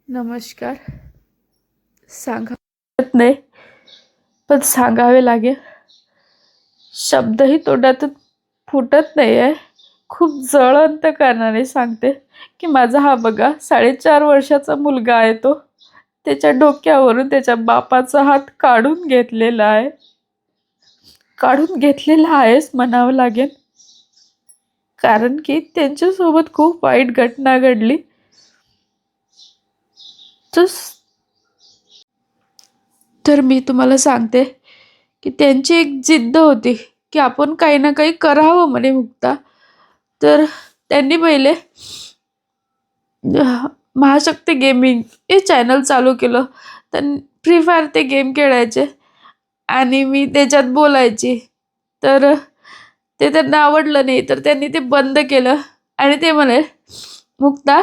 नमस्कार. सांगत नाही पण सांगावे लागेल. शब्दही तोंडातून फुटत नाही आहे. खूप जळंत कारणाने सांगते की माझा हा बघा 4.5 वर्षाचा मुलगा आहे. तो त्याच्या डोक्यावरून त्याच्या बापाचा हात काढून घेतलेला आहेच म्हणावं लागेल. कारण की त्यांच्यासोबत खूप वाईट घटना घडली. तर मी तुम्हाला सांगते की त्यांची एक जिद्द होती की आपण काही ना काही करावं म्हणे मुक्ता. तर त्यांनी पहिले महाशक्ती गेमिंग हे चॅनल चालू केलं. तर फ्री फायर ते गेम खेळायचे आणि मी त्याच्यात बोलायची. तर ते त्यांना आवडलं नाही, तर त्यांनी ते बंद केलं आणि ते म्हणे, मुक्ता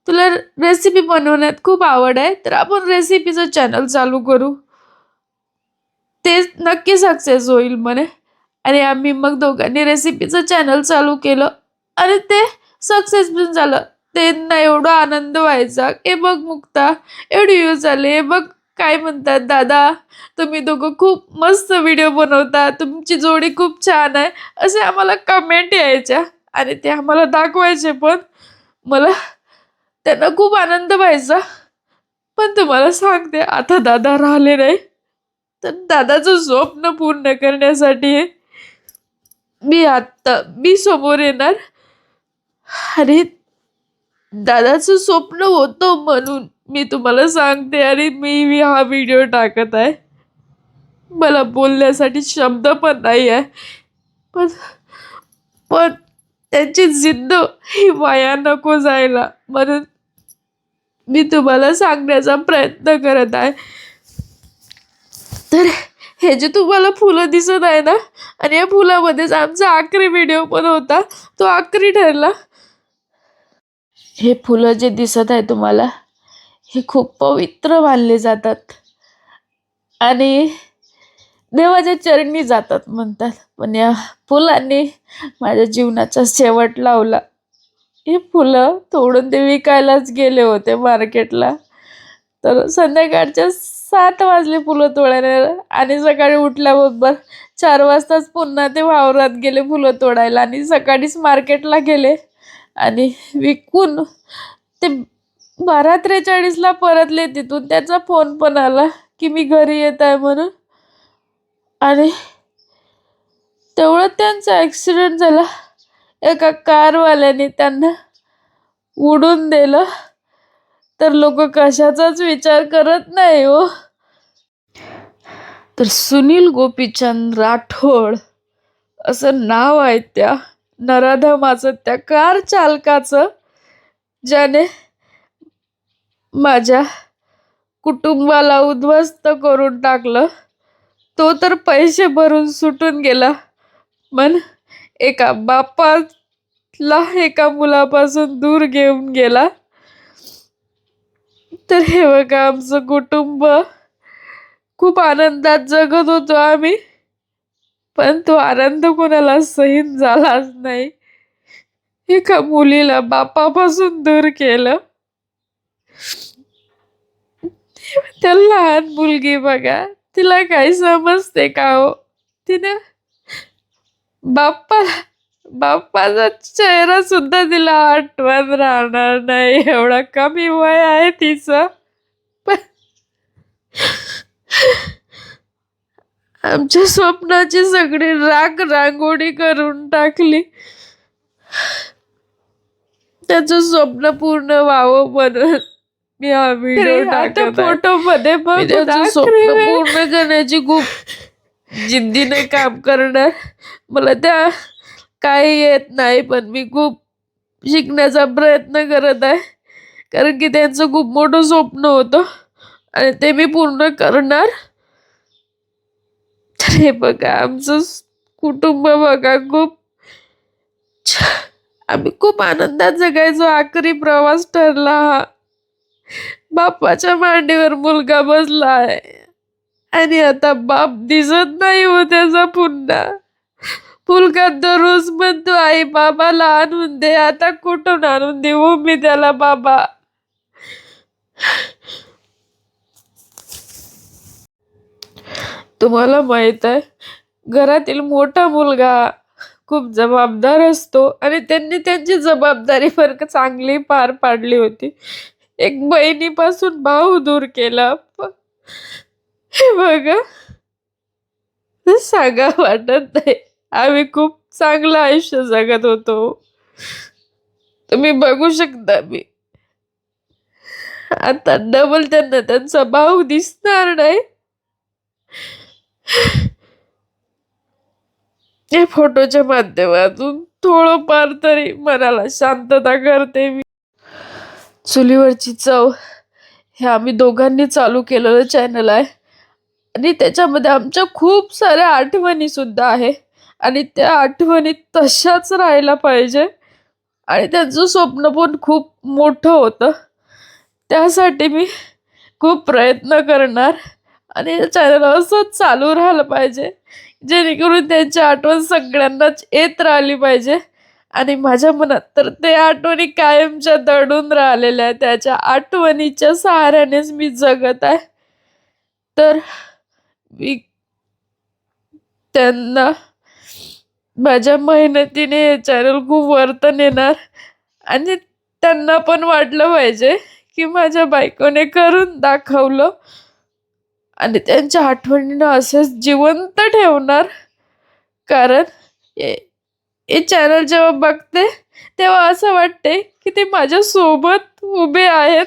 तुला रेसिपी बनवण्यात खूप आवड आहे, तर आपण रेसिपीचं चॅनल चालू करू, ते नक्की सक्सेस होईल म्हणे. आणि आम्ही मग दोघांनी रेसिपीचं चॅनल चालू केलं आणि ते सक्सेस पण झालं. त्यांना एवढा आनंद व्हायचा, ए बघ मुक्ता एवढे व्ह्यूज आले, बघ काय म्हणतात दादा, तुम्ही दोघं खूप मस्त व्हिडिओ बनवता, तुमची जोडी खूप छान आहे, असे आम्हाला कमेंट यायच्या आणि ते आम्हाला दाखवायचे पण. मला त्यांना खूप आनंद व्हायचा. पण तुम्हाला सांगते, आता दादा राहिले नाही, तर दादाचं स्वप्न पूर्ण करण्यासाठी मी समोर येणार. आणि दादाचं स्वप्न होतं म्हणून मी तुम्हाला सांगते आणि मी हा व्हिडिओ टाकत आहे. मला बोलण्यासाठी शब्द पण नाही आहे. पण पण त्यांची जिद्द ही वाया नको जायला म्हणून मी तुम्हाला सांगण्याचा प्रयत्न करत आहे. तर हे जे तुम्हाला फुलं दिसत आहे ना, आणि या फुलामध्येच आमचा आखरी व्हिडिओ पण होता, तो आखरी ठरला. हे फुलं जे दिसत आहे तुम्हाला, हे खूप पवित्र मानले जातात आणि देवाच्या चरणी जातात म्हणतात. पण या फुलांनी माझ्या जीवनाचा शेवट लावला. हे फुलं तोडून ते विकायलाच गेले होते मार्केटला. तर संध्याकाळच्या 7 वाजले फुलं तोडायला आणि सकाळी उठल्याबरोबर 4 वाजताच पुन्हा ते वावरात गेले फुलं तोडायला आणि सकाळीच मार्केटला गेले आणि विकून ते 12:43ला परतले तिथून. त्याचा फोन पण आला की मी घरी येत आहे म्हणून. आणि तेवढ्यात त्यांचा ॲक्सिडेंट झाला. एका कारवाल्याने त्यांना उडून दिलं. तर लोक कशाचाच विचार करत नाही हो. तर सुनील गोपीचंद राठोड असं नाव आहे त्या नराधमाचं, त्या कार चालकाचं, ज्याने माझ्या कुटुंबाला उद्ध्वस्त करून टाकलं. तो तर पैसे भरून सुटून गेला, पण एका बापाला एका मुलापासून दूर घेऊन गेला. तर हे बघा, आमचं कुटुंब खूप आनंदात जगत होतो आम्ही, पण तो आनंद कोणाला सहन झालाच नाही. एका मुलीला बापापासून दूर केलं. त्या लहान मुलगी बघा, तिला काही समजते का हो? तिने बाप्पाचा चेहरा सुद्धा तिला आठवण राहणार नाही, एवढा कमी वय आहे तिचं. आमच्या स्वप्नाची सगळी रांगोळी करून टाकली. त्याचं स्वप्न पूर्ण व्हावं म्हणून मी हा व्हिडिओ टाकत आहे. फोटो मध्ये पण त्याचं स्वप्न पूर्ण करण्याची खूप जिद्दीने काम करणार. मला त्या काही येत नाही, पण मी खूप शिकण्याचा प्रयत्न करत आहे. कारण की त्यांचं खूप मोठं स्वप्न होतं आणि ते मी पूर्ण करणार. तर हे बघा, आमचं कुटुंब बघा, आम्ही खूप आनंदात जगायचो. आखरी प्रवास ठरला हा. बापाच्या मांडीवर मुलगा बसला आहे आणि आता बाप दिसत नाही हो त्याचा पुन्हा. मुलगा दररोज म्हणतो, आई बाबाला आणून दे. आता कुठून आणून देऊ मी त्याला बाबा? तुम्हाला माहित आहे, घरातील मोठा मुलगा खूप जबाबदार असतो आणि त्यांनी त्यांची जबाबदारी चांगली पार पाडली होती. एक बहिणीपासून भाऊ दूर केला. हे बघा, सांगा वाटत नाही. आम्ही खूप चांगलं आयुष्य जगत होतो. तुम्ही बघू शकता, मी आता डबल त्यांना त्यांचा भाऊ दिसणार नाही. या फोटोच्या माध्यमातून थोडंफार तरी मनाला शांतता करते मी. चुलीवरची चव हे आम्ही दोघांनी चालू केलेलं चॅनल आहे आणि त्याच्यामध्ये आमच्या खूप साऱ्या आठवणी सुद्धा आहे आणि त्या आठवणी तशाच राहायला पाहिजे. आणि त्यांचं स्वप्न पण खूप मोठं होतं. त्यासाठी मी खूप प्रयत्न करणार आणि चॅनल असंच चालू राहिलं पाहिजे, जेणेकरून त्यांची आठवण सगळ्यांनाच येत राहिली पाहिजे. आणि माझ्या मनात तर ते आठवणी कायमच्या दडून राहिलेल्या आहेत. त्याच्या आठवणीच्या सहाऱ्यानेच मी जगत आहे. तर मी त्यांना माझ्या मेहनतीने हे चॅनल खूप वर्तन येणार आणि त्यांना पण वाटलं पाहिजे की माझ्या बायकोने करून दाखवलं. आणि त्यांच्या आठवणींना असेच जिवंत ठेवणार. कारण हे चॅनल जेव्हा बघते तेव्हा असं वाटते की ते माझ्या सोबत उभे आहेत.